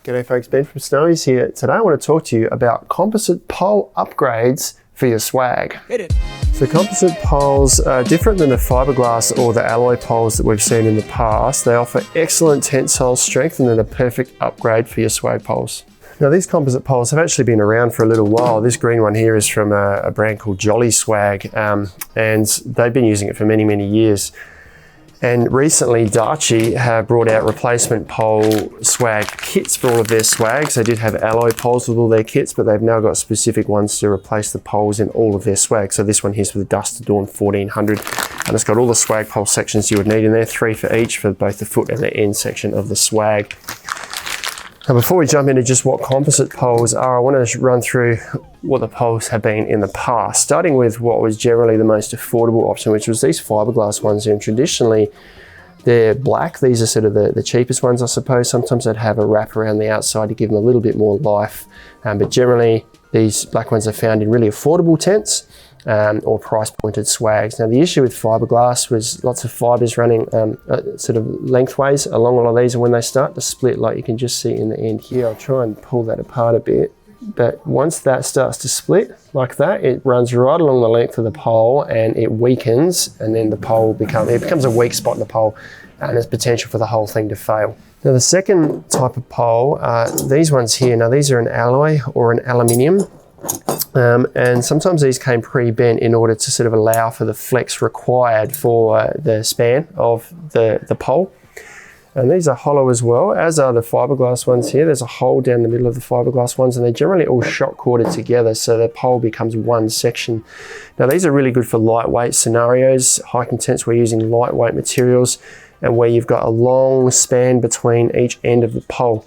G'day folks, Ben from Snowy's here. Today I want to talk to you about composite pole upgrades for your swag. Hit it. So composite poles are different than the fiberglass or the alloy poles that we've seen in the past. They offer excellent tensile strength and they're the perfect upgrade for your swag poles. Now these composite poles have actually been around for a little while. This green one here is from a brand called Jolly Swag, and they've been using it for many, many years. And recently Darchi have brought out replacement pole swag kits for all of their swags. They did have alloy poles with all their kits, but they've now got specific ones to replace the poles in all of their swag. So this one here's for the Dust to Dawn 1400, and it's got all the swag pole sections you would need in there, 3 for each for both the foot and the end section of the swag. Now before we jump into just what composite poles are, I want to run through what the poles have been in the past, starting with what was generally the most affordable option, which was these fiberglass ones. And traditionally they're black. These are sort of the cheapest ones, I suppose. Sometimes they'd have a wrap around the outside to give them a little bit more life, but generally these black ones are found in really affordable tents or price pointed swags. Now the issue with fiberglass was lots of fibers running sort of lengthways along all of these, and when they start to split, like you can just see in the end here, I'll try and pull that apart a bit. But once that starts to split like that, it runs right along the length of the pole and it weakens, and then the pole becomes a weak spot in the pole, and there's potential for the whole thing to fail. Now the second type of pole are these ones here. Now these are an alloy or an aluminium, and sometimes these came pre-bent in order to sort of allow for the flex required for the span of the pole. And these are hollow as well, as are the fiberglass ones here. There's a hole down the middle of the fiberglass ones, and they're generally all shock corded together, so the pole becomes one section. Now these are really good for lightweight scenarios, hiking tents where you're using lightweight materials and where you've got a long span between each end of the pole.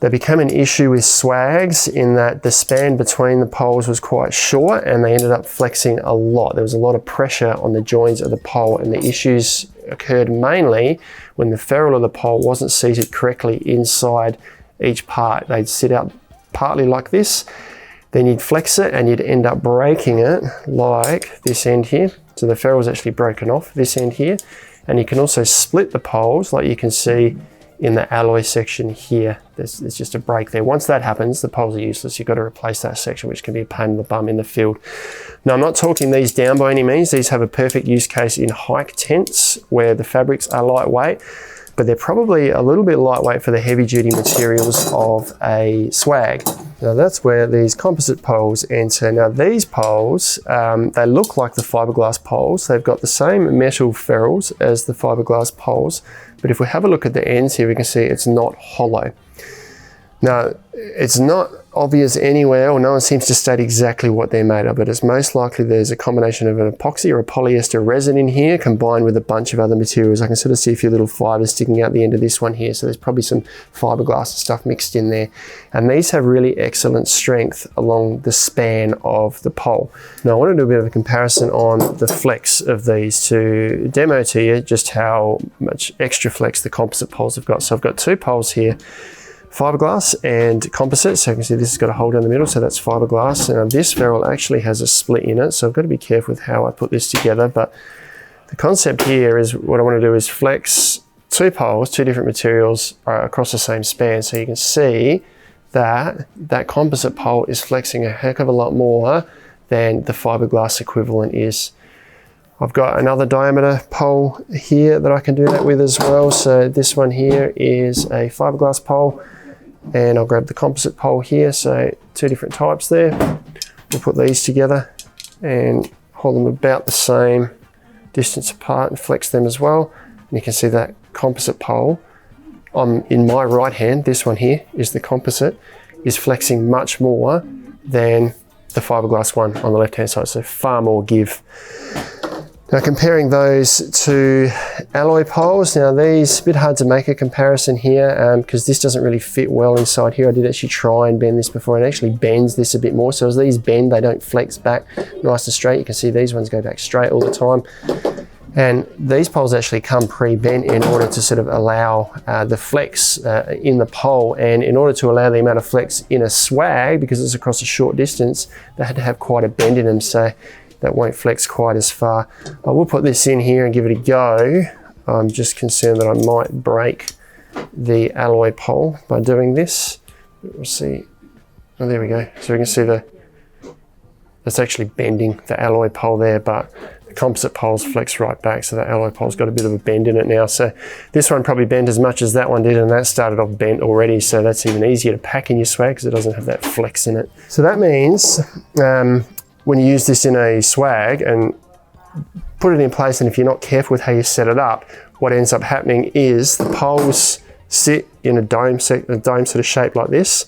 They became an issue with swags in that the span between the poles was quite short and they ended up flexing a lot. There was a lot of pressure on the joins of the pole, and the issues occurred mainly when the ferrule of the pole wasn't seated correctly inside each part. They'd sit out partly like this, then you'd flex it and you'd end up breaking it like this end here. So the ferrule's actually broken off this end here, and you can also split the poles like you can see in the alloy section here. There's just a break there. Once that happens, the poles are useless. You've got to replace that section, which can be a pain in the bum in the field. Now, I'm not talking these down by any means. These have a perfect use case in hike tents where the fabrics are lightweight, but they're probably a little bit lightweight for the heavy duty materials of a swag. Now that's where these composite poles enter. Now these poles, they look like the fiberglass poles. They've got the same metal ferrules as the fiberglass poles, but if we have a look at the ends here, we can see it's not hollow. Now, it's not obvious anywhere, or no one seems to state exactly what they're made of, but it's most likely there's a combination of an epoxy or a polyester resin in here combined with a bunch of other materials. I can sort of see a few little fibers sticking out the end of this one here, so there's probably some fiberglass stuff mixed in there. And these have really excellent strength along the span of the pole. Now I want to do a bit of a comparison on the flex of these to demo to you just how much extra flex the composite poles have got. So I've got 2 poles here, fiberglass and composite. So you can see this has got a hole down the middle, so that's fiberglass. And this ferrule actually has a split in it, so I've got to be careful with how I put this together. But the concept here is what I want to do is flex 2 poles, 2 different materials across the same span. So you can see that that composite pole is flexing a heck of a lot more than the fiberglass equivalent is. I've got another diameter pole here that I can do that with as well. So this one here is a fiberglass pole, and I'll grab the composite pole here. So 2 different types there. We'll put these together and hold them about the same distance apart and flex them as well. And you can see that composite pole in my right hand, this one here is the composite, is flexing much more than the fiberglass one on the left hand side. So far more give. Now comparing those to alloy poles, now these, a bit hard to make a comparison here because this doesn't really fit well inside here. I did actually try and bend this before, and it actually bends this a bit more. So as these bend, they don't flex back nice and straight. You can see these ones go back straight all the time. And these poles actually come pre-bent in order to sort of allow the flex in the pole. And in order to allow the amount of flex in a swag, because it's across a short distance, they had to have quite a bend in them. So that won't flex quite as far. I will put this in here and give it a go. I'm just concerned that I might break the alloy pole by doing this. We'll see, oh there we go. So we can see that's actually bending the alloy pole there, but the composite poles flex right back, so the alloy pole's got a bit of a bend in it now. So this one probably bent as much as that one did, and that started off bent already, so that's even easier to pack in your swag because it doesn't have that flex in it. So that means when you use this in a swag and put it in place, and if you're not careful with how you set it up, what ends up happening is the poles sit in a dome sort of shape like this,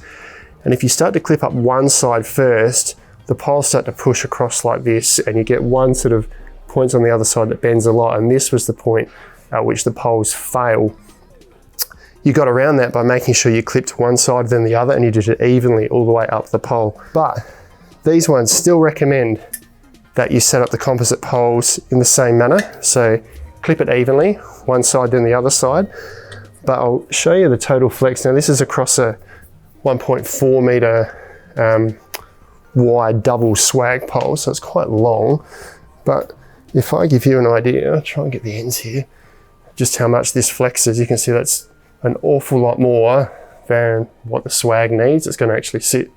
and if you start to clip up one side first, the poles start to push across like this, and you get one sort of points on the other side that bends a lot, and this was the point at which the poles fail. You got around that by making sure you clipped one side then the other, and you did it evenly all the way up the pole. But these ones still recommend that you set up the composite poles in the same manner, so clip it evenly, one side then the other side. But I'll show you the total flex. Now this is across a 1.4 metre wide double swag pole, so it's quite long. But if I give you an idea, I'll try and get the ends here, just how much this flexes, you can see that's an awful lot more than what the swag needs. It's going to actually sit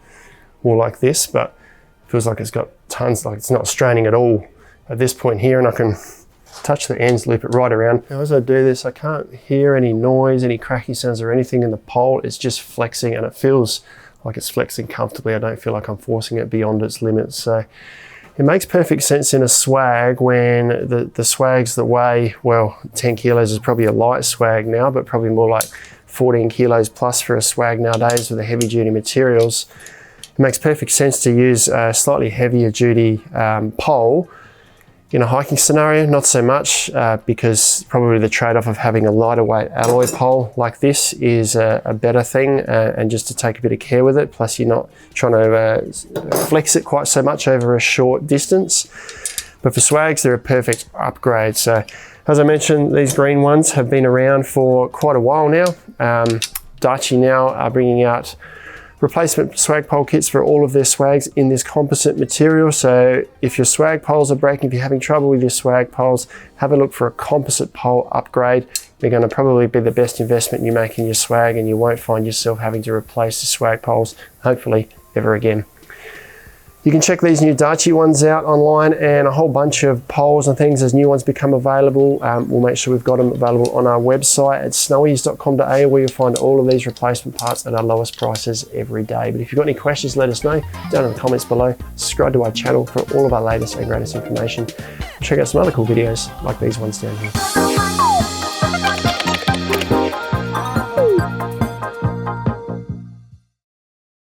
more like this, but it feels like it's got tons, like it's not straining at all at this point here, and I can touch the ends, loop it right around. Now as I do this, I can't hear any noise, any cracking sounds or anything in the pole. It's just flexing, and it feels like it's flexing comfortably. I don't feel like I'm forcing it beyond its limits. So it makes perfect sense in a swag when the swags that weigh, well, 10 kilos is probably a light swag now, but probably more like 14 kilos plus for a swag nowadays with the heavy duty materials. It makes perfect sense to use a slightly heavier duty pole. In a hiking scenario, not so much, because probably the trade-off of having a lighter weight alloy pole like this is a better thing, and just to take a bit of care with it. Plus you're not trying to flex it quite so much over a short distance. But for swags, they're a perfect upgrade. So as I mentioned, these green ones have been around for quite a while now. Daichi now are bringing out replacement swag pole kits for all of their swags in this composite material. So if your swag poles are breaking, if you're having trouble with your swag poles, have a look for a composite pole upgrade. They're going to probably be the best investment you make in your swag, and you won't find yourself having to replace the swag poles, hopefully, ever again. You can check these new Daichi ones out online, and a whole bunch of poles and things as new ones become available. We'll make sure we've got them available on our website at snowies.com.au, where you'll find all of these replacement parts at our lowest prices every day. But if you've got any questions, let us know down in the comments below. Subscribe to our channel for all of our latest and greatest information. Check out some other cool videos like these ones down here.